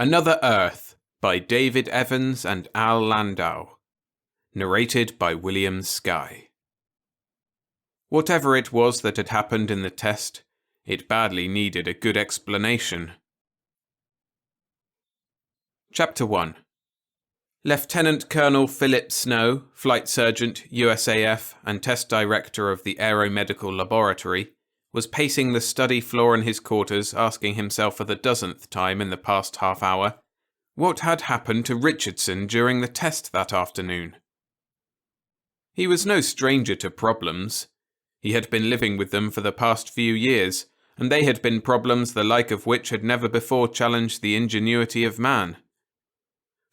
Another Earth by David Evans and Al Landau. Narrated by William Skye. Whatever it was that had happened in the test, it badly needed a good explanation. Chapter 1. Lieutenant Colonel Philip Snow, Flight Sergeant, USAF, and Test Director of the Aeromedical Laboratory, was pacing the study floor in his quarters, asking himself for the dozenth time in the past half hour, what had happened to Richardson during the test that afternoon. He was no stranger to problems. He had been living with them for the past few years, and they had been problems the like of which had never before challenged the ingenuity of man.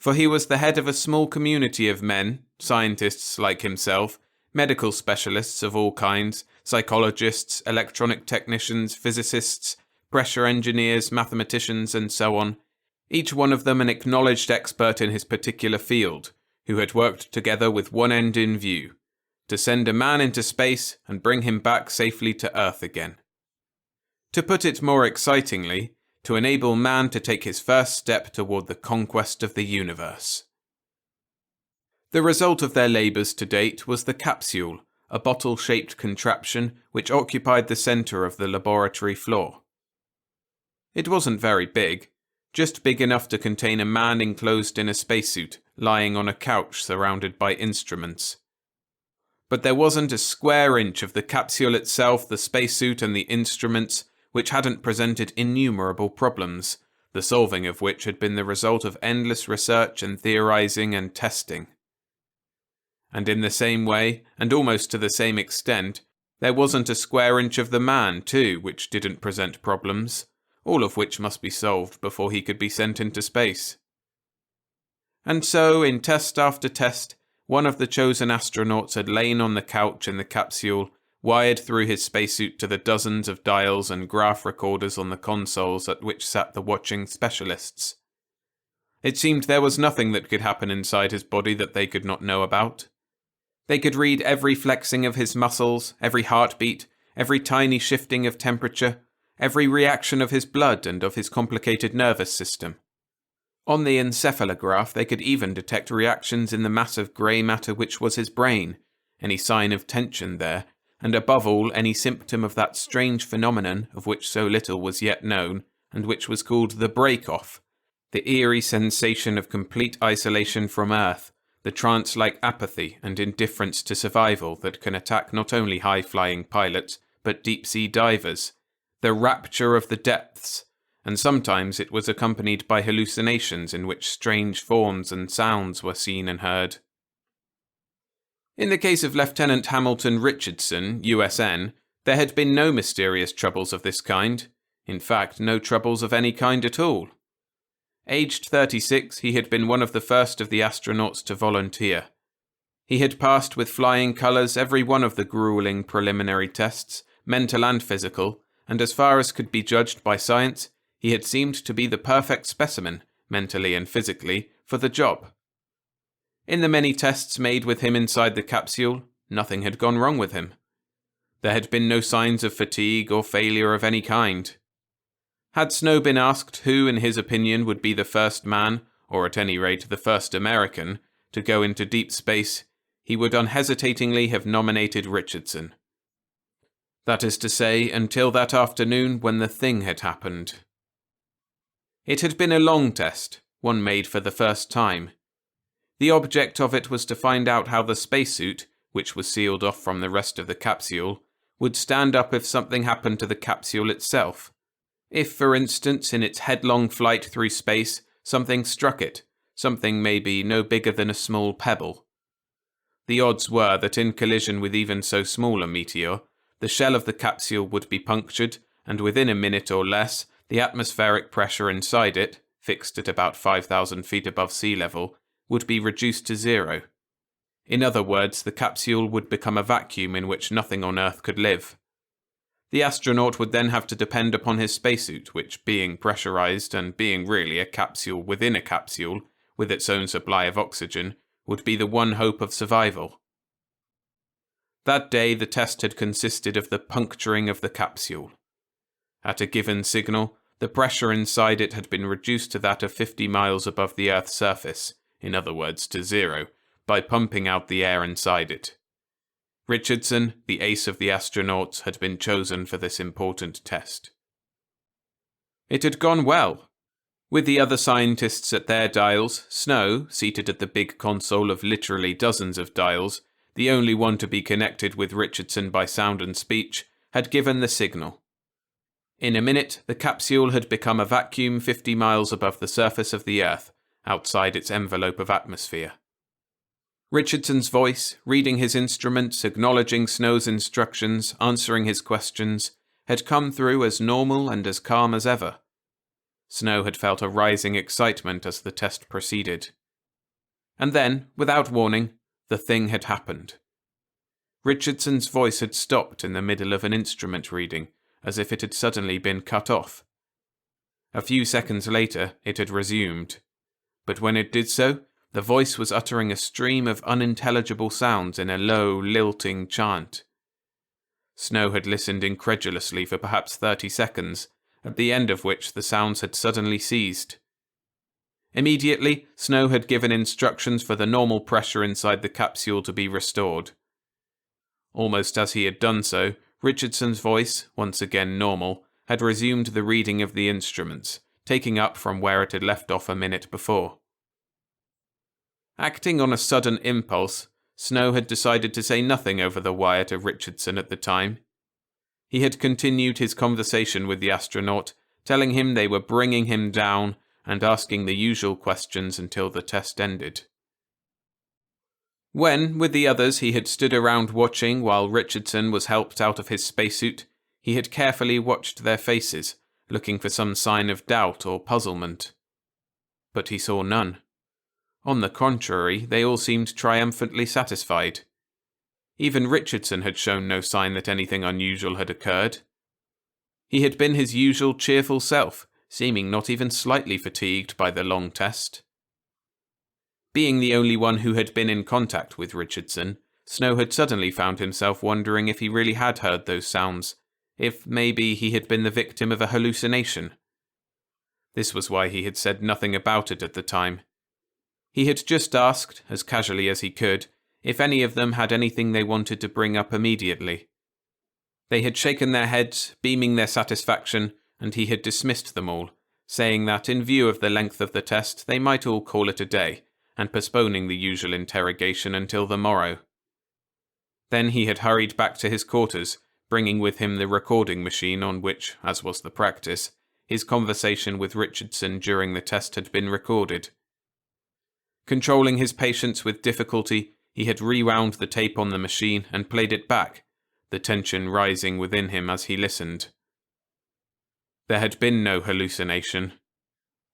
For he was the head of a small community of men, scientists like himself, medical specialists of all kinds, psychologists, electronic technicians, physicists, pressure engineers, mathematicians, and so on, each one of them an acknowledged expert in his particular field, who had worked together with one end in view, to send a man into space and bring him back safely to Earth again. To put it more excitingly, to enable man to take his first step toward the conquest of the universe. The result of their labours to date was the capsule, a bottle-shaped contraption which occupied the centre of the laboratory floor. It wasn't very big, just big enough to contain a man enclosed in a spacesuit, lying on a couch surrounded by instruments. But there wasn't a square inch of the capsule itself, the spacesuit, and the instruments which hadn't presented innumerable problems, the solving of which had been the result of endless research and theorizing and testing. And in the same way, and almost to the same extent, there wasn't a square inch of the man, too, which didn't present problems, all of which must be solved before he could be sent into space. And so, in test after test, one of the chosen astronauts had lain on the couch in the capsule, wired through his spacesuit to the dozens of dials and graph recorders on the consoles at which sat the watching specialists. It seemed there was nothing that could happen inside his body that they could not know about. They could read every flexing of his muscles, every heartbeat, every tiny shifting of temperature, every reaction of his blood and of his complicated nervous system. On the encephalograph they could even detect reactions in the mass of grey matter which was his brain, any sign of tension there, and above all any symptom of that strange phenomenon of which so little was yet known, and which was called the break-off, the eerie sensation of complete isolation from Earth, the trance-like apathy and indifference to survival that can attack not only high-flying pilots, but deep-sea divers, the rapture of the depths, and sometimes it was accompanied by hallucinations in which strange forms and sounds were seen and heard. In the case of Lieutenant Hamilton Richardson, USN, there had been no mysterious troubles of this kind, in fact, no troubles of any kind at all. Aged 36, he had been one of the first of the astronauts to volunteer. He had passed with flying colours every one of the gruelling preliminary tests, mental and physical, and as far as could be judged by science, he had seemed to be the perfect specimen, mentally and physically, for the job. In the many tests made with him inside the capsule, nothing had gone wrong with him. There had been no signs of fatigue or failure of any kind. Had Snow been asked who, in his opinion, would be the first man, or at any rate the first American, to go into deep space, he would unhesitatingly have nominated Richardson. That is to say, until that afternoon when the thing had happened. It had been a long test, one made for the first time. The object of it was to find out how the spacesuit, which was sealed off from the rest of the capsule, would stand up if something happened to the capsule itself. If, for instance, in its headlong flight through space, something struck it, something maybe no bigger than a small pebble. The odds were that in collision with even so small a meteor, the shell of the capsule would be punctured, and within a minute or less, the atmospheric pressure inside it, fixed at about 5,000 feet above sea level, would be reduced to zero. In other words, the capsule would become a vacuum in which nothing on Earth could live. The astronaut would then have to depend upon his spacesuit, which, being pressurized and being really a capsule within a capsule, with its own supply of oxygen, would be the one hope of survival. That day the test had consisted of the puncturing of the capsule. At a given signal, the pressure inside it had been reduced to that of 50 miles above the Earth's surface, in other words, to zero, by pumping out the air inside it. Richardson, the ace of the astronauts, had been chosen for this important test. It had gone well. With the other scientists at their dials, Snow, seated at the big console of literally dozens of dials, the only one to be connected with Richardson by sound and speech, had given the signal. In a minute, the capsule had become a vacuum 50 miles above the surface of the Earth, outside its envelope of atmosphere. Richardson's voice, reading his instruments, acknowledging Snow's instructions, answering his questions, had come through as normal and as calm as ever. Snow had felt a rising excitement as the test proceeded. And then, without warning, the thing had happened. Richardson's voice had stopped in the middle of an instrument reading, as if it had suddenly been cut off. A few seconds later, it had resumed. But when it did so, the voice was uttering a stream of unintelligible sounds in a low, lilting chant. Snow had listened incredulously for perhaps 30 seconds, at the end of which the sounds had suddenly ceased. Immediately, Snow had given instructions for the normal pressure inside the capsule to be restored. Almost as he had done so, Richardson's voice, once again normal, had resumed the reading of the instruments, taking up from where it had left off a minute before. Acting on a sudden impulse, Snow had decided to say nothing over the wire to Richardson at the time. He had continued his conversation with the astronaut, telling him they were bringing him down and asking the usual questions until the test ended. When, with the others, he had stood around watching while Richardson was helped out of his spacesuit, he had carefully watched their faces, looking for some sign of doubt or puzzlement. But he saw none. On the contrary, they all seemed triumphantly satisfied. Even Richardson had shown no sign that anything unusual had occurred. He had been his usual cheerful self, seeming not even slightly fatigued by the long test. Being the only one who had been in contact with Richardson, Snow had suddenly found himself wondering if he really had heard those sounds, if maybe he had been the victim of a hallucination. This was why he had said nothing about it at the time. He had just asked, as casually as he could, if any of them had anything they wanted to bring up immediately. They had shaken their heads, beaming their satisfaction, and he had dismissed them all, saying that in view of the length of the test they might all call it a day, and postponing the usual interrogation until the morrow. Then he had hurried back to his quarters, bringing with him the recording machine on which, as was the practice, his conversation with Richardson during the test had been recorded. Controlling his patience with difficulty, he had rewound the tape on the machine and played it back, the tension rising within him as he listened. There had been no hallucination.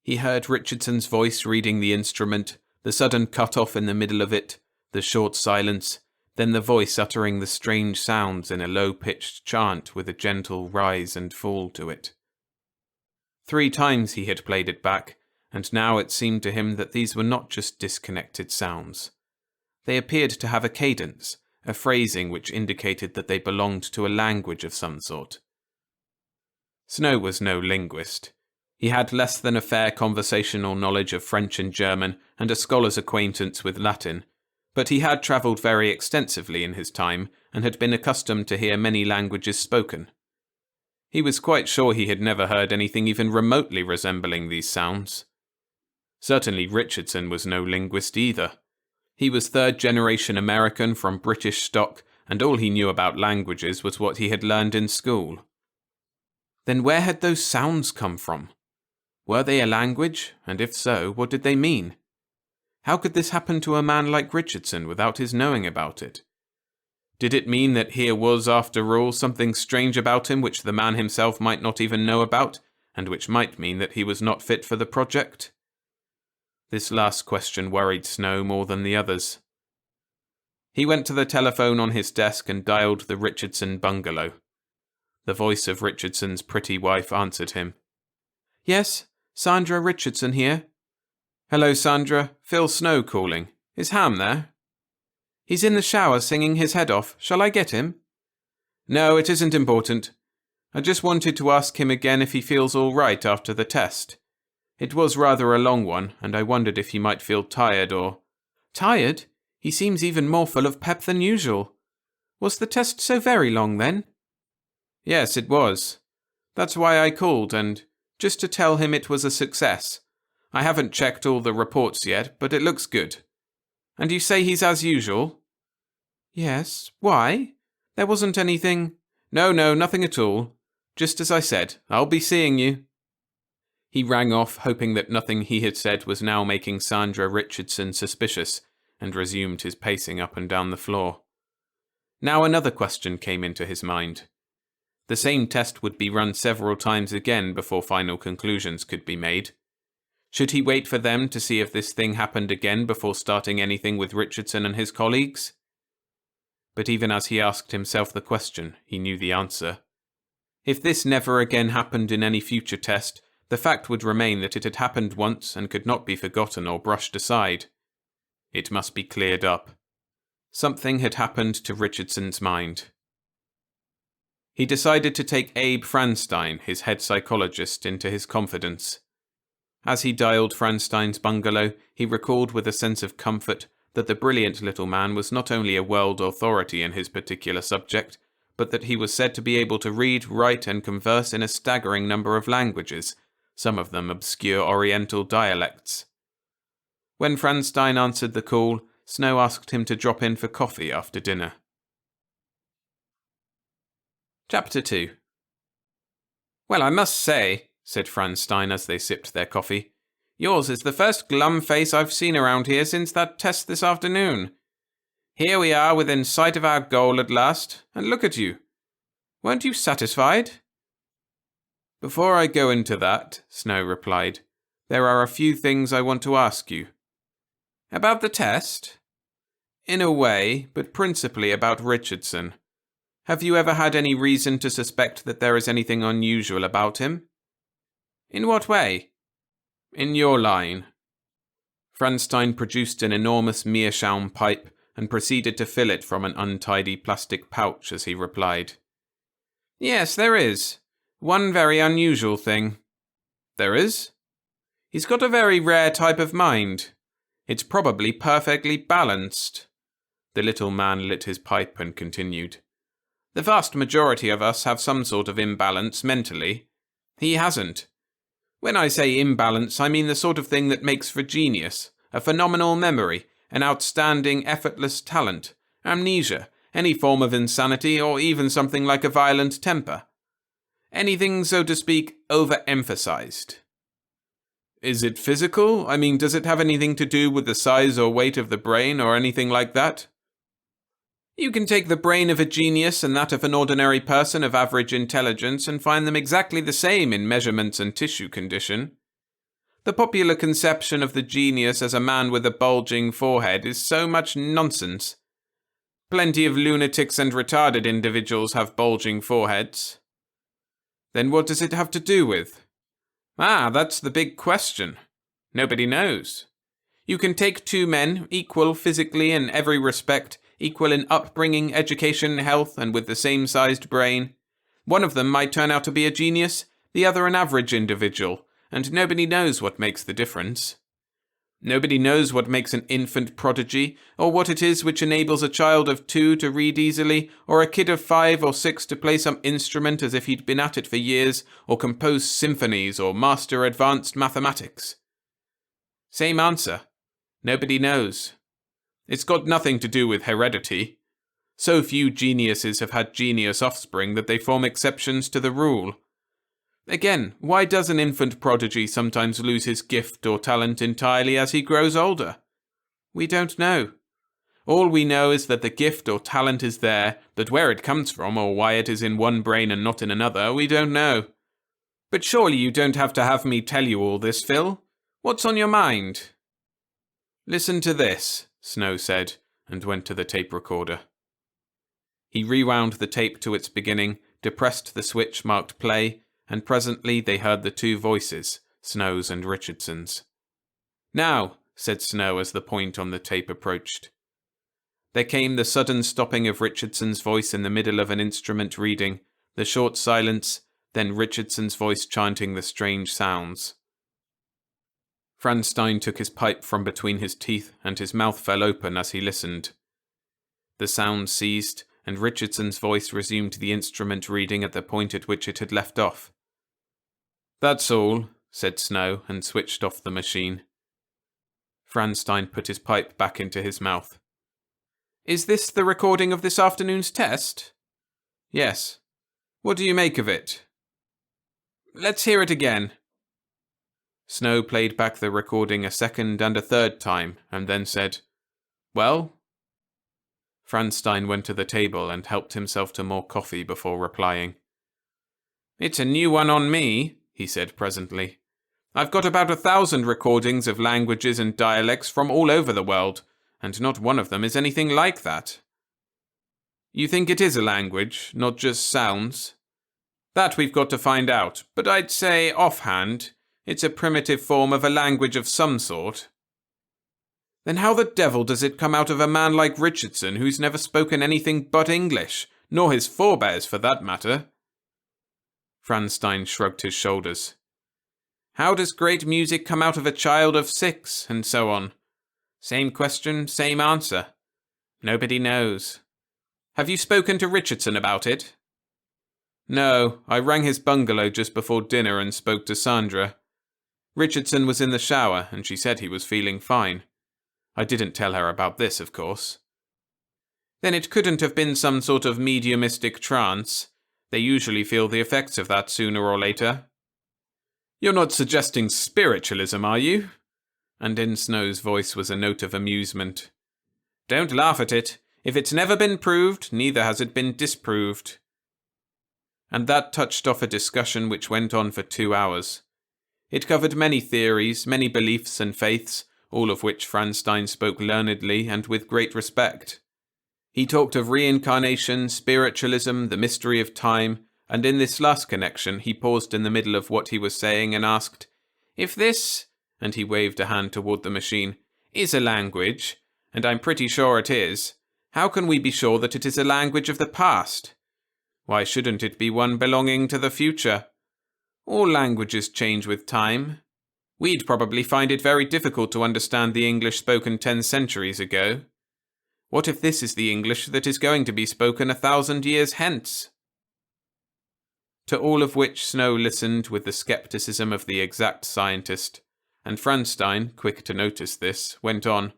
He heard Richardson's voice reading the instrument, the sudden cut-off in the middle of it, the short silence, then the voice uttering the strange sounds in a low-pitched chant with a gentle rise and fall to it. 3 times he had played it back, and now it seemed to him that these were not just disconnected sounds. They appeared to have a cadence, a phrasing which indicated that they belonged to a language of some sort. Snow was no linguist. He had less than a fair conversational knowledge of French and German and a scholar's acquaintance with Latin, but he had travelled very extensively in his time and had been accustomed to hear many languages spoken. He was quite sure he had never heard anything even remotely resembling these sounds. Certainly Richardson was no linguist either. He was third-generation American from British stock, and all he knew about languages was what he had learned in school. Then where had those sounds come from? Were they a language, and if so, what did they mean? How could this happen to a man like Richardson without his knowing about it? Did it mean that here was, after all, something strange about him which the man himself might not even know about, and which might mean that he was not fit for the project? This last question worried Snow more than the others. He went to the telephone on his desk and dialed the Richardson bungalow. The voice of Richardson's pretty wife answered him. "Yes, Sandra Richardson here." "Hello, Sandra. Phil Snow calling. Is Ham there?" "He's in the shower singing his head off. Shall I get him?" "No, it isn't important. I just wanted to ask him again if he feels all right after the test. It was rather a long one, and I wondered if he might feel tired or... Tired? He seems even more full of pep than usual. Was the test so very long then? Yes, it was. That's why I called, and just to tell him it was a success. I haven't checked all the reports yet, but it looks good. And you say he's as usual? Yes. Why? There wasn't anything... No, nothing at all. Just as I said, I'll be seeing you. He rang off, hoping that nothing he had said was now making Sandra Richardson suspicious, and resumed his pacing up and down the floor. Now another question came into his mind. The same test would be run several times again before final conclusions could be made. Should he wait for them to see if this thing happened again before starting anything with Richardson and his colleagues? But even as he asked himself the question, he knew the answer. If this never again happened in any future test, the fact would remain that it had happened once and could not be forgotten or brushed aside. It must be cleared up. Something had happened to Richardson's mind. He decided to take Abe Franstein, his head psychologist, into his confidence. As he dialed Franstein's bungalow, he recalled with a sense of comfort that the brilliant little man was not only a world authority in his particular subject, but that he was said to be able to read, write, and converse in a staggering number of languages, some of them obscure Oriental dialects. When Franstein answered the call, Snow asked him to drop in for coffee after dinner. Chapter 2. Well, I must say, said Franstein as they sipped their coffee, yours is the first glum face I've seen around here since that test this afternoon. Here we are within sight of our goal at last, and look at you. Weren't you satisfied? Before I go into that, Snow replied, there are a few things I want to ask you. About the test? In a way, but principally about Richardson. Have you ever had any reason to suspect that there is anything unusual about him? In what way? In your line. Franstein produced an enormous meerschaum pipe and proceeded to fill it from an untidy plastic pouch as he replied. Yes, there is. One very unusual thing. There is? He's got a very rare type of mind. It's probably perfectly balanced. The little man lit his pipe and continued. The vast majority of us have some sort of imbalance mentally. He hasn't. When I say imbalance, I mean the sort of thing that makes for genius, a phenomenal memory, an outstanding, effortless talent, amnesia, any form of insanity, or even something like a violent temper. Anything, so to speak, overemphasized. Is it physical? I mean, does it have anything to do with the size or weight of the brain or anything like that? You can take the brain of a genius and that of an ordinary person of average intelligence and find them exactly the same in measurements and tissue condition. The popular conception of the genius as a man with a bulging forehead is so much nonsense. Plenty of lunatics and retarded individuals have bulging foreheads. Then what does it have to do with? That's the big question. Nobody knows. You can take two men, equal physically in every respect, equal in upbringing, education, health, and with the same sized brain. One of them might turn out to be a genius, the other an average individual, and nobody knows what makes the difference. Nobody knows what makes an infant prodigy, or what it is which enables a child of 2 to read easily, or a kid of 5 or 6 to play some instrument as if he'd been at it for years, or compose symphonies, or master advanced mathematics. Same answer. Nobody knows. It's got nothing to do with heredity. So few geniuses have had genius offspring that they form exceptions to the rule. Again, why does an infant prodigy sometimes lose his gift or talent entirely as he grows older? We don't know. All we know is that the gift or talent is there, but where it comes from or why it is in one brain and not in another, we don't know. But surely you don't have to have me tell you all this, Phil. What's on your mind? Listen to this, Snow said, and went to the tape recorder. He rewound the tape to its beginning, depressed the switch marked play, and presently they heard the two voices, Snow's and Richardson's. Now, said Snow as the point on the tape approached. There came the sudden stopping of Richardson's voice in the middle of an instrument reading, the short silence, then Richardson's voice chanting the strange sounds. Franstein took his pipe from between his teeth and his mouth fell open as he listened. The sound ceased, and Richardson's voice resumed the instrument reading at the point at which it had left off. "That's all," said Snow, and switched off the machine. Franstein put his pipe back into his mouth. "Is this the recording of this afternoon's test?" "Yes. What do you make of it?" "Let's hear it again." Snow played back the recording a second and a third time, and then said, "Well?" Franstein went to the table and helped himself to more coffee before replying. "It's a new one on me," he said presently. "I've got about 1,000 recordings of languages and dialects from all over the world, and not one of them is anything like that." "You think it is a language, not just sounds?" "That we've got to find out, but I'd say, offhand, it's a primitive form of a language of some sort." "Then how the devil does it come out of a man like Richardson, who's never spoken anything but English, nor his forebears for that matter?" Franstein shrugged his shoulders. "How does great music come out of a child of 6, and so on? Same question, same answer. Nobody knows. Have you spoken to Richardson about it?" "No, I rang his bungalow just before dinner and spoke to Sandra. Richardson was in the shower, and she said he was feeling fine. I didn't tell her about this, of course." "Then it couldn't have been some sort of mediumistic trance. They usually feel the effects of that sooner or later." "You're not suggesting spiritualism, are you?" And in Snow's voice was a note of amusement. "Don't laugh at it. If it's never been proved, neither has it been disproved." And that touched off a discussion which went on for 2 hours. It covered many theories, many beliefs and faiths, all of which Franstein spoke learnedly and with great respect. He talked of reincarnation, spiritualism, the mystery of time, and in this last connection he paused in the middle of what he was saying and asked, "If this," and he waved a hand toward the machine, "is a language, and I'm pretty sure it is, how can we be sure that it is a language of the past? Why shouldn't it be one belonging to the future? All languages change with time. We'd probably find it very difficult to understand the English spoken 10 centuries ago. What if this is the English that is going to be spoken 1,000 years hence?" To all of which Snow listened with the skepticism of the exact scientist, and Franstein, quick to notice this, went on,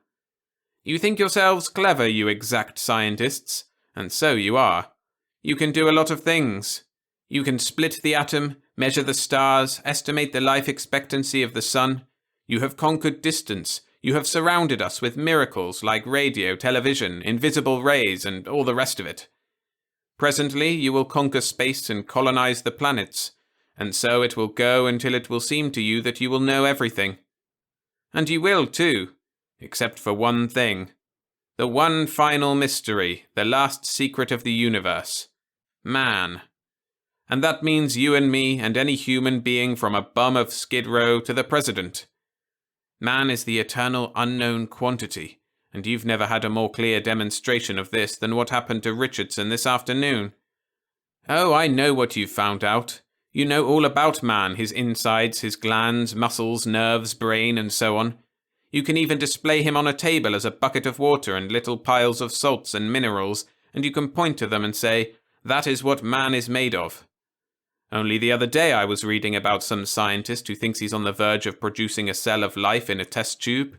"You think yourselves clever, you exact scientists, and so you are. You can do a lot of things. You can split the atom, measure the stars, estimate the life expectancy of the sun. You have conquered distance. You have surrounded us with miracles like radio, television, invisible rays, and all the rest of it. Presently you will conquer space and colonize the planets, and so it will go until it will seem to you that you will know everything. And you will too, except for one thing. The one final mystery, the last secret of the universe. Man. And that means you and me and any human being from a bum of Skid Row to the president. Man is the eternal unknown quantity, and you've never had a more clear demonstration of this than what happened to Richardson this afternoon. Oh, I know what you've found out. You know all about man, his insides, his glands, muscles, nerves, brain, and so on. You can even display him on a table as a bucket of water and little piles of salts and minerals, and you can point to them and say, that is what man is made of. Only the other day I was reading about some scientist who thinks he's on the verge of producing a cell of life in a test tube.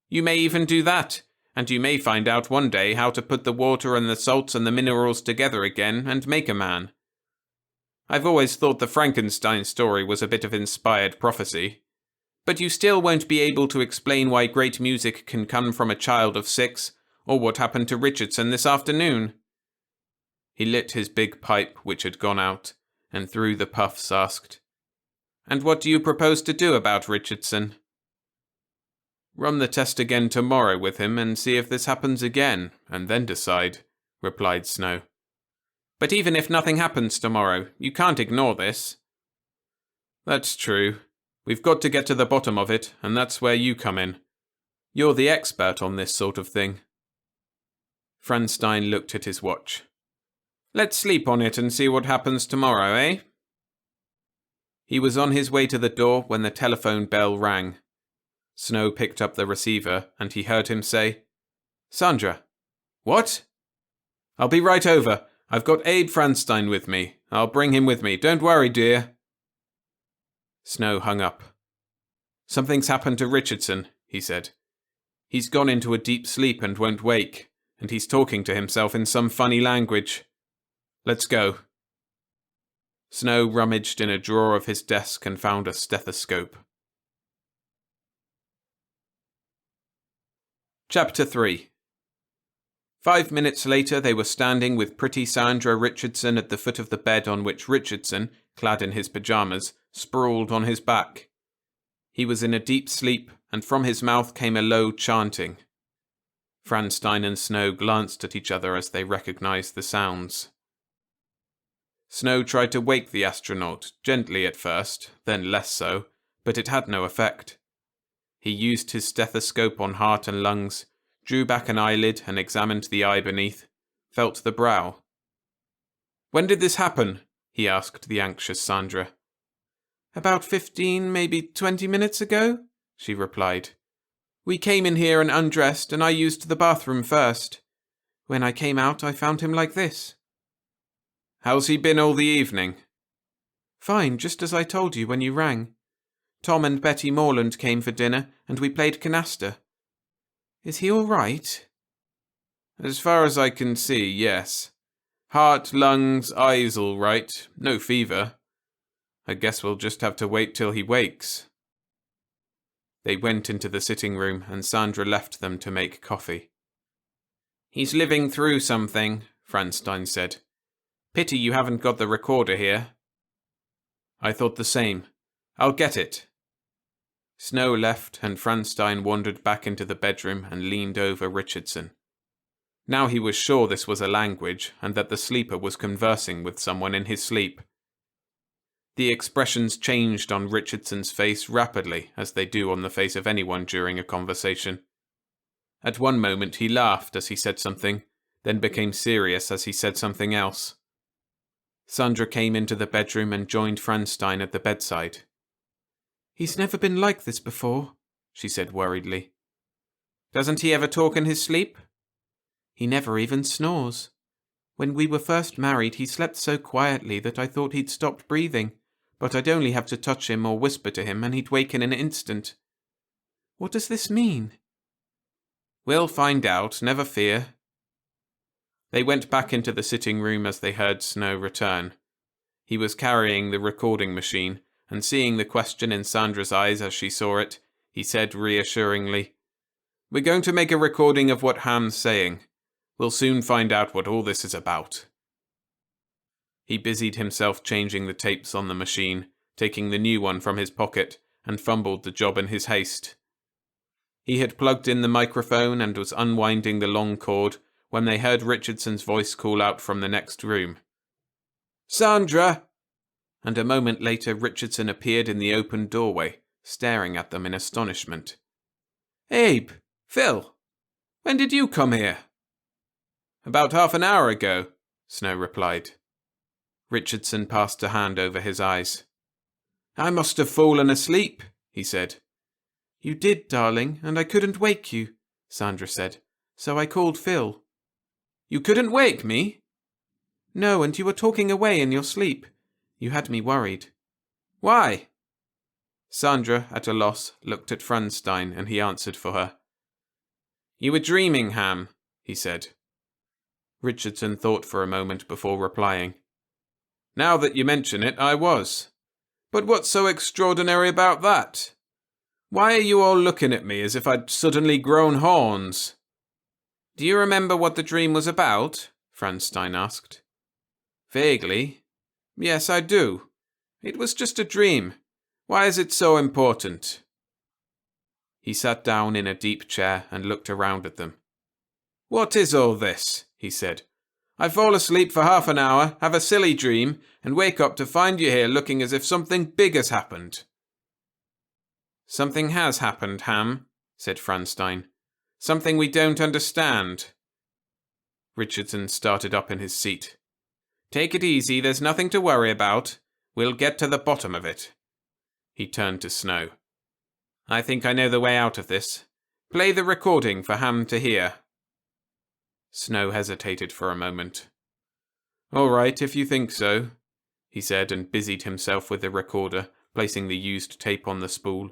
You may even do that, and you may find out one day how to put the water and the salts and the minerals together again and make a man. I've always thought the Frankenstein story was a bit of inspired prophecy. But you still won't be able to explain why great music can come from a child of 6, or what happened to Richardson this afternoon. He lit his big pipe, which had gone out, and through the puffs asked, "And what do you propose to do about Richardson?" "Run the test again tomorrow with him and see if this happens again, and then decide," replied Snow. "But even if nothing happens tomorrow, you can't ignore this." "That's true. We've got to get to the bottom of it, and that's where you come in. You're the expert on this sort of thing." Franstein looked at his watch. "Let's sleep on it and see what happens tomorrow, eh?" He was on his way to the door when the telephone bell rang. Snow picked up the receiver and he heard him say, "Sandra." "What?" "I'll be right over. I've got Abe Franstein with me. I'll bring him with me. Don't worry, dear." Snow hung up. "Something's happened to Richardson," he said. "He's gone into a deep sleep and won't wake, and he's talking to himself in some funny language. Let's go." Snow rummaged in a drawer of his desk and found a stethoscope. Chapter 3. 5 minutes later they were standing with pretty Sandra Richardson at the foot of the bed on which Richardson, clad in his pyjamas, sprawled on his back. He was in a deep sleep, and from his mouth came a low chanting. Franstein and Snow glanced at each other as they recognized the sounds. Snow tried to wake the astronaut, gently at first, then less so, but it had no effect. He used his stethoscope on heart and lungs, drew back an eyelid and examined the eye beneath, felt the brow. "When did this happen?" he asked the anxious Sandra. "About 15, maybe 20 minutes ago," she replied. "We came in here and undressed, and I used the bathroom first. When I came out, I found him like this." "How's he been all the evening?" "Fine, just as I told you when you rang. Tom and Betty Morland came for dinner, and we played canasta. Is he all right?" "As far as I can see, yes. Heart, lungs, eyes all right, no fever. I guess we'll just have to wait till he wakes." They went into the sitting room, and Sandra left them to make coffee. "He's living through something," Franstein said. "Pity you haven't got the recorder here." "I thought the same. I'll get it." Snow left, and Franstein wandered back into the bedroom and leaned over Richardson. Now he was sure this was a language, and that the sleeper was conversing with someone in his sleep. The expressions changed on Richardson's face rapidly, as they do on the face of anyone during a conversation. At one moment he laughed as he said something, then became serious as he said something else. Sandra came into the bedroom and joined Franstein at the bedside. "He's never been like this before," she said worriedly. "Doesn't he ever talk in his sleep?" "He never even snores. When we were first married, he slept so quietly that I thought he'd stopped breathing, but I'd only have to touch him or whisper to him and he'd wake in an instant. What does this mean?" "We'll find out, never fear." They went back into the sitting room as they heard Snow return. He was carrying the recording machine, and seeing the question in Sandra's eyes as she saw it, he said reassuringly, "We're going to make a recording of what Ham's saying. We'll soon find out what all this is about." He busied himself changing the tapes on the machine, taking the new one from his pocket, and fumbled the job in his haste. He had plugged in the microphone and was unwinding the long cord when they heard Richardson's voice call out from the next room. "Sandra!" And a moment later Richardson appeared in the open doorway, staring at them in astonishment. "Abe! Phil! When did you come here?" "About half an hour ago," Snow replied. Richardson passed a hand over his eyes. "I must have fallen asleep," he said. "You did, darling, and I couldn't wake you," Sandra said, "so I called Phil." "You couldn't wake me?" "No, and you were talking away in your sleep. You had me worried." "Why?" Sandra, at a loss, looked at Franstein, and he answered for her. "You were dreaming, Ham," he said. Richardson thought for a moment before replying. "Now that you mention it, I was. But what's so extraordinary about that? Why are you all looking at me as if I'd suddenly grown horns?" "Do you remember what the dream was about?" Franstein asked. "Vaguely. Yes, I do. It was just a dream. Why is it so important?" He sat down in a deep chair and looked around at them. "What is all this?" he said. "I fall asleep for half an hour, have a silly dream, and wake up to find you here looking as if something big has happened." "Something has happened, Ham," said Franstein. "Something we don't understand." Richardson started up in his seat. "Take it easy, there's nothing to worry about. We'll get to the bottom of it. He turned to Snow. I think I know the way out of this. Play the recording for Ham to hear. Snow hesitated for a moment. All right, if you think so, he said, and busied himself with the recorder, placing the used tape on the spool.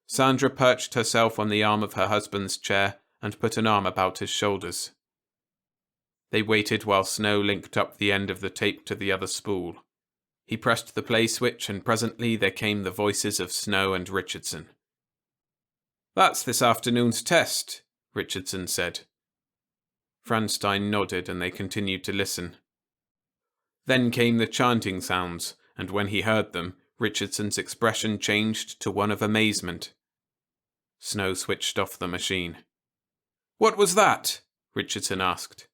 Sandra perched herself on the arm of her husband's chair and put an arm about his shoulders. They waited while Snow linked up the end of the tape to the other spool. He pressed the play switch, and presently there came the voices of Snow and Richardson. That's this afternoon's test, Richardson said. Franstein nodded, and they continued to listen. Then came the chanting sounds, and when he heard them, Richardson's expression changed to one of amazement. Snow switched off the machine. What was that? Richardson asked.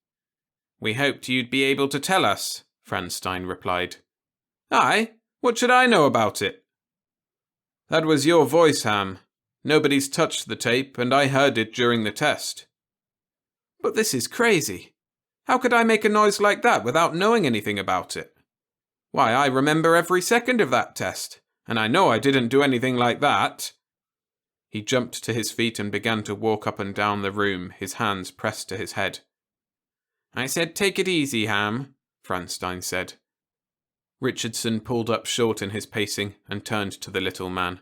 We hoped you'd be able to tell us, Franstein replied. Aye? What should I know about it? That was your voice, Ham. Nobody's touched the tape, and I heard it during the test. But this is crazy. How could I make a noise like that without knowing anything about it? Why, I remember every second of that test, and I know I didn't do anything like that. He jumped to his feet and began to walk up and down the room, his hands pressed to his head. I said, take it easy, Ham, Franstein said. Richardson pulled up short in his pacing and turned to the little man.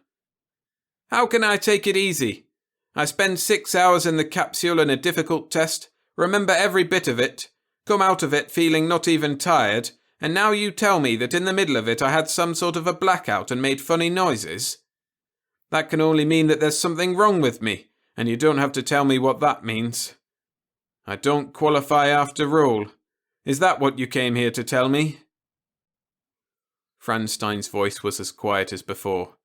How can I take it easy? I spend 6 hours in the capsule in a difficult test, remember every bit of it, come out of it feeling not even tired, and now you tell me that in the middle of it I had some sort of a blackout and made funny noises? That can only mean that there's something wrong with me, and you don't have to tell me what that means. I don't qualify after all. Is that what you came here to tell me? Franstein's voice was as quiet as before.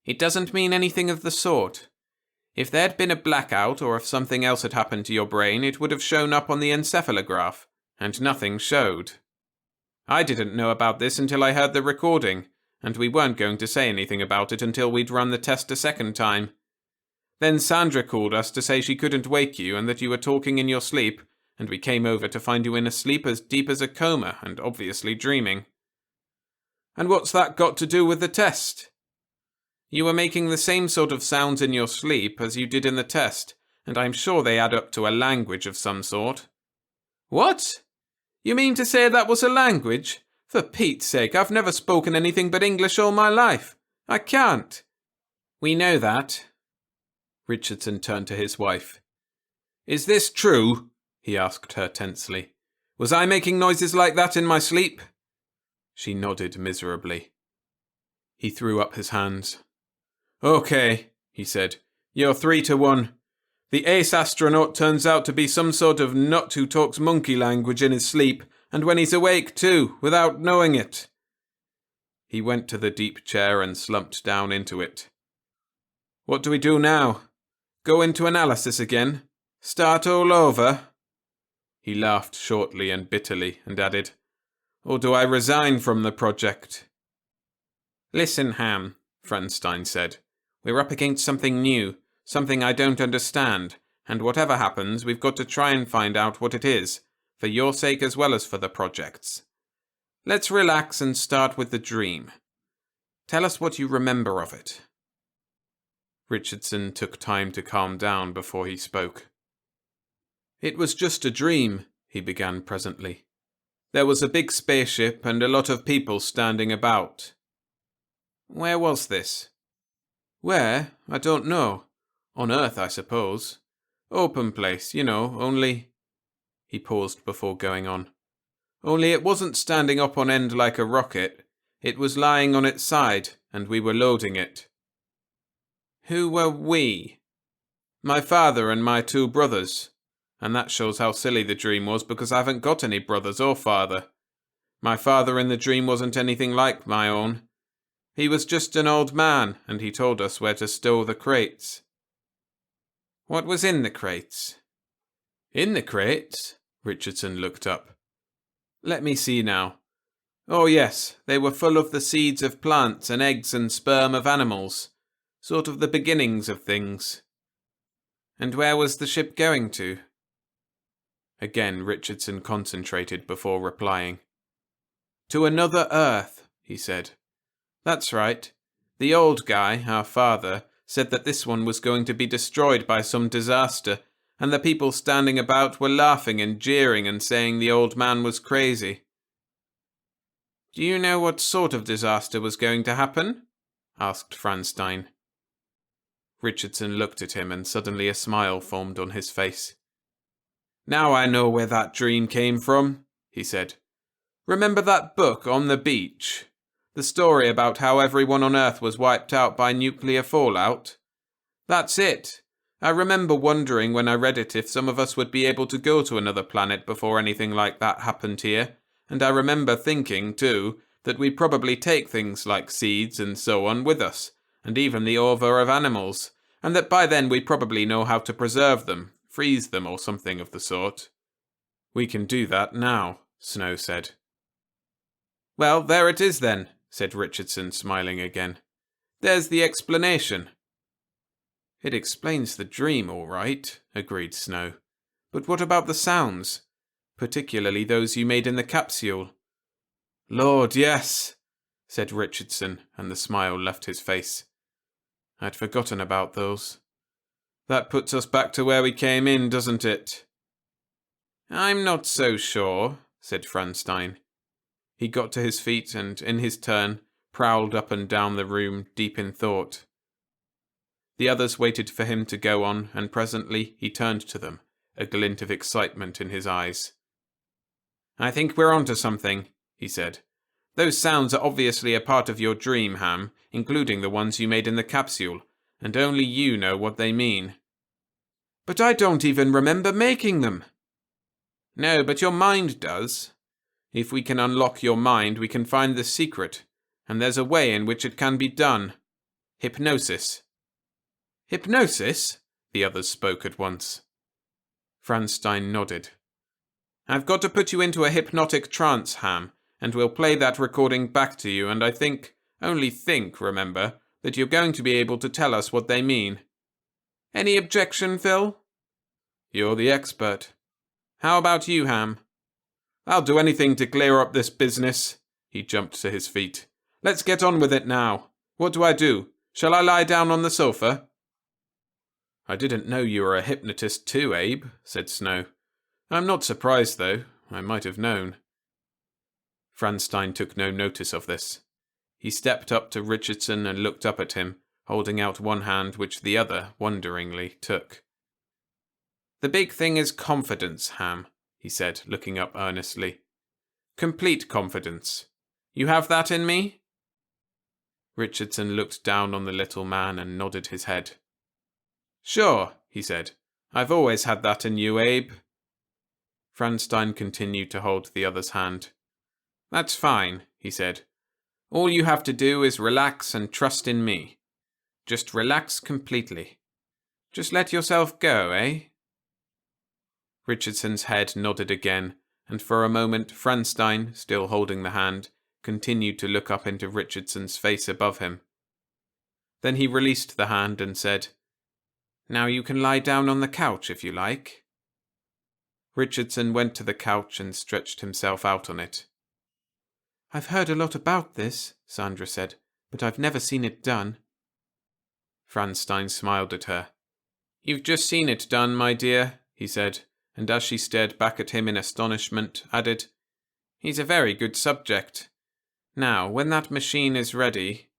It doesn't mean anything of the sort. If there'd been a blackout or if something else had happened to your brain, it would have shown up on the encephalograph, and nothing showed. I didn't know about this until I heard the recording, and we weren't going to say anything about it until we'd run the test a second time. Then Sandra called us to say she couldn't wake you and that you were talking in your sleep, and we came over to find you in a sleep as deep as a coma and obviously dreaming. And what's that got to do with the test? You were making the same sort of sounds in your sleep as you did in the test, and I'm sure they add up to a language of some sort. What? You mean to say that was a language? For Pete's sake, I've never spoken anything but English all my life. I can't. We know that. Richardson turned to his wife. Is this true? He asked her tensely. Was I making noises like that in my sleep? She nodded miserably. He threw up his hands. Okay, he said. You're 3-1. The ace astronaut turns out to be some sort of nut who talks monkey language in his sleep, and when he's awake too, without knowing it. He went to the deep chair and slumped down into it. What do we do now? Go into analysis again? Start all over? He laughed shortly and bitterly and added, Or do I resign from the project? Listen, Ham, Franstein said. We're up against something new, something I don't understand, and whatever happens, we've got to try and find out what it is, for your sake as well as for the project's. Let's relax and start with the dream. Tell us what you remember of it. Richardson took time to calm down before he spoke. It was just a dream, he began presently. There was a big spaceship and a lot of people standing about. Where was this? Where? I don't know. On Earth, I suppose. Open place, you know, only... He paused before going on. Only it wasn't standing up on end like a rocket. It was lying on its side, and we were loading it. Who were we? My father and my 2 brothers. And that shows how silly the dream was, because I haven't got any brothers or father. My father in the dream wasn't anything like my own. He was just an old man, and he told us where to stow the crates. What was in the crates? In the crates? Richardson looked up. Let me see now. Oh yes, they were full of the seeds of plants and eggs and sperm of animals. Sort of the beginnings of things. And where was the ship going to? Again Richardson concentrated before replying. To another Earth, he said. That's right. The old guy, our father, said that this one was going to be destroyed by some disaster, and the people standing about were laughing and jeering and saying the old man was crazy. Do you know what sort of disaster was going to happen? Asked Franstein. Richardson looked at him and suddenly a smile formed on his face. Now I know where that dream came from, he said. Remember that book on the beach? The story about how everyone on Earth was wiped out by nuclear fallout? That's it. I remember wondering when I read it if some of us would be able to go to another planet before anything like that happened here, and I remember thinking, too, that we'd probably take things like seeds and so on with us, and even the ova of animals, and that by then we'd probably know how to preserve them, freeze them or something of the sort. We can do that now, Snow said. Well, there it is then, said Richardson, smiling again. There's the explanation. It explains the dream, all right, agreed Snow. But what about the sounds? Particularly those you made in the capsule. Lord, yes, said Richardson, and the smile left his face. I'd forgotten about those. That puts us back to where we came in, doesn't it? I'm not so sure, said Franstein. He got to his feet and, in his turn, prowled up and down the room, deep in thought. The others waited for him to go on, and presently he turned to them, a glint of excitement in his eyes. I think we're onto something, he said. Those sounds are obviously a part of your dream, Ham, including the ones you made in the capsule, and only you know what they mean. But I don't even remember making them. No, but your mind does. If we can unlock your mind, we can find the secret, and there's a way in which it can be done. Hypnosis. Hypnosis? The others spoke at once. Franstein nodded. I've got to put you into a hypnotic trance, Ham, and we'll play that recording back to you, and I think, only think, remember, that you're going to be able to tell us what they mean. Any objection, Phil? You're the expert. How about you, Ham? I'll do anything to clear up this business. He jumped to his feet. Let's get on with it now. What do I do? Shall I lie down on the sofa? I didn't know you were a hypnotist too, Abe, said Snow. I'm not surprised, though. I might have known. Franstein took no notice of this. He stepped up to Richardson and looked up at him, holding out one hand which the other, wonderingly, took. The big thing is confidence, Ham, he said, looking up earnestly. Complete confidence. You have that in me? Richardson looked down on the little man and nodded his head. Sure, he said. I've always had that in you, Abe. Franstein continued to hold the other's hand. That's fine, he said. All you have to do is relax and trust in me. Just relax completely. Just let yourself go, eh? Richardson's head nodded again, and for a moment Franstein, still holding the hand, continued to look up into Richardson's face above him. Then he released the hand and said, Now you can lie down on the couch if you like. Richardson went to the couch and stretched himself out on it. I've heard a lot about this, Sandra said, but I've never seen it done. Franstein smiled at her. You've just seen it done, my dear, he said, and as she stared back at him in astonishment, added, He's a very good subject. Now, when that machine is ready...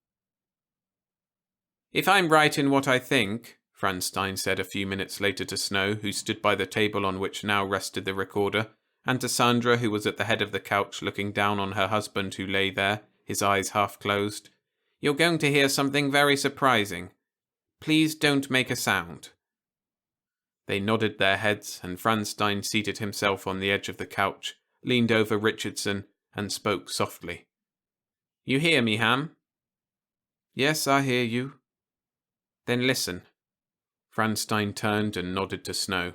If I'm right in what I think, Franstein said a few minutes later to Snow, who stood by the table on which now rested the recorder, and to Sandra, who was at the head of the couch looking down on her husband who lay there, his eyes half closed, you're going to hear something very surprising. Please don't make a sound. They nodded their heads, and Franstein seated himself on the edge of the couch, leaned over Richardson, and spoke softly. You hear me, Ham? Yes, I hear you. Then listen. Franstein turned and nodded to Snow.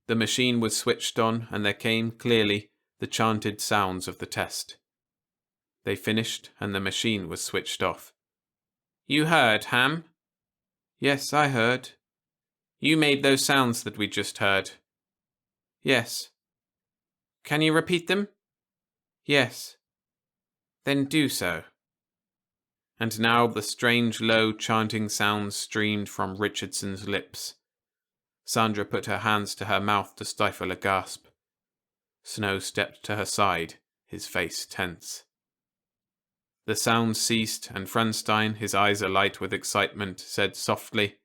The machine was switched on, and there came, clearly, the chanted sounds of the test. They finished, and the machine was switched off. You heard, Ham? Yes, I heard. You made those sounds that we just heard. Yes. Can you repeat them? Yes. Then do so. and now the strange low chanting sounds streamed from Richardson's lips. Sandra put her hands to her mouth to stifle a gasp. Snow stepped to her side, his face tense. The sound ceased, and Franstein, his eyes alight with excitement, said softly,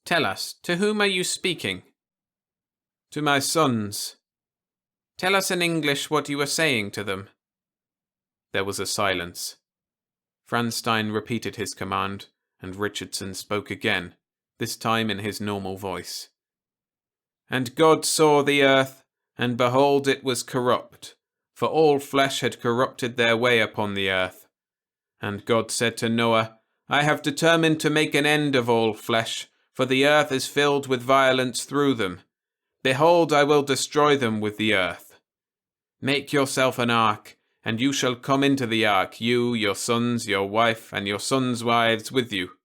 "Tell us, to whom are you speaking?" "To my sons." "Tell us in English what you were saying to them." There was a silence. Franstein repeated his command, and Richardson spoke again, this time in his normal voice. "And God saw the earth, and behold it was corrupt, for all flesh had corrupted their way upon the earth. And God said to Noah, I have determined to make an end of all flesh, for the earth is filled with violence through them. Behold, I will destroy them with the earth. Make yourself an ark, and you shall come into the ark, you, your sons, your wife, and your sons' wives with you.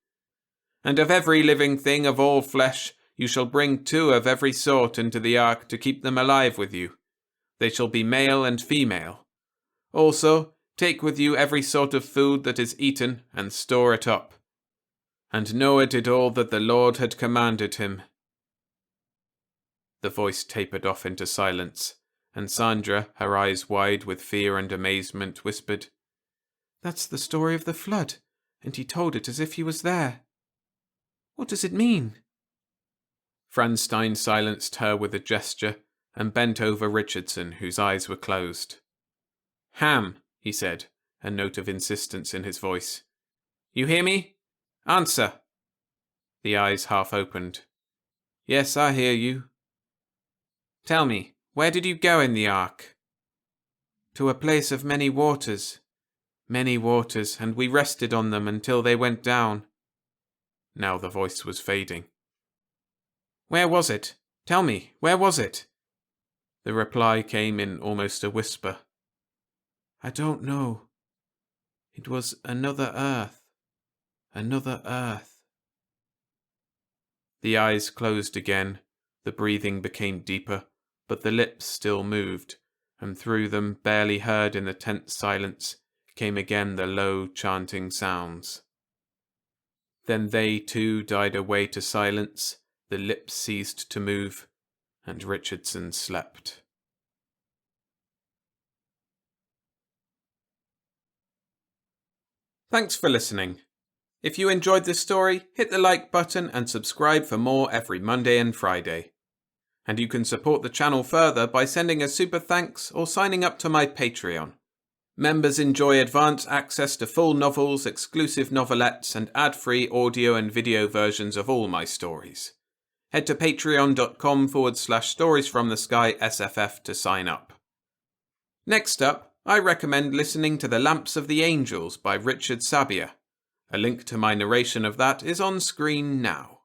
And of every living thing of all flesh, you shall bring 2 of every sort into the ark to keep them alive with you. They shall be male and female. Also, take with you every sort of food that is eaten, and store it up. And Noah did all that the Lord had commanded him." The voice tapered off into silence, and Sandra, her eyes wide with fear and amazement, whispered, "That's the story of the flood, and he told it as if he was there. What does it mean?" Franstein silenced her with a gesture, and bent over Richardson, whose eyes were closed. "Ham," he said, a note of insistence in his voice. "You hear me? Answer." The eyes half opened. "Yes, I hear you." "Tell me, where did you go in the ark?" "To a place of many waters, and we rested on them until they went down." Now the voice was fading. "Where was it? Tell me, where was it?" The reply came in almost a whisper. "I don't know. It was another earth. Another earth." The eyes closed again, the breathing became deeper, but the lips still moved, and through them, barely heard in the tense silence, came again the low chanting sounds. Then they too died away to silence, the lips ceased to move, and Richardson slept. Thanks for listening. If you enjoyed this story, hit the like button and subscribe for more every Monday and Friday. And you can support the channel further by sending a super thanks or signing up to my Patreon. Members enjoy advanced access to full novels, exclusive novelettes, and ad-free audio and video versions of all my stories. Head to patreon.com/storiesfromthesky_SFF to sign up. Next up, I recommend listening to The Lamps of the Angels by Richard Sabia. A link to my narration of that is on screen now.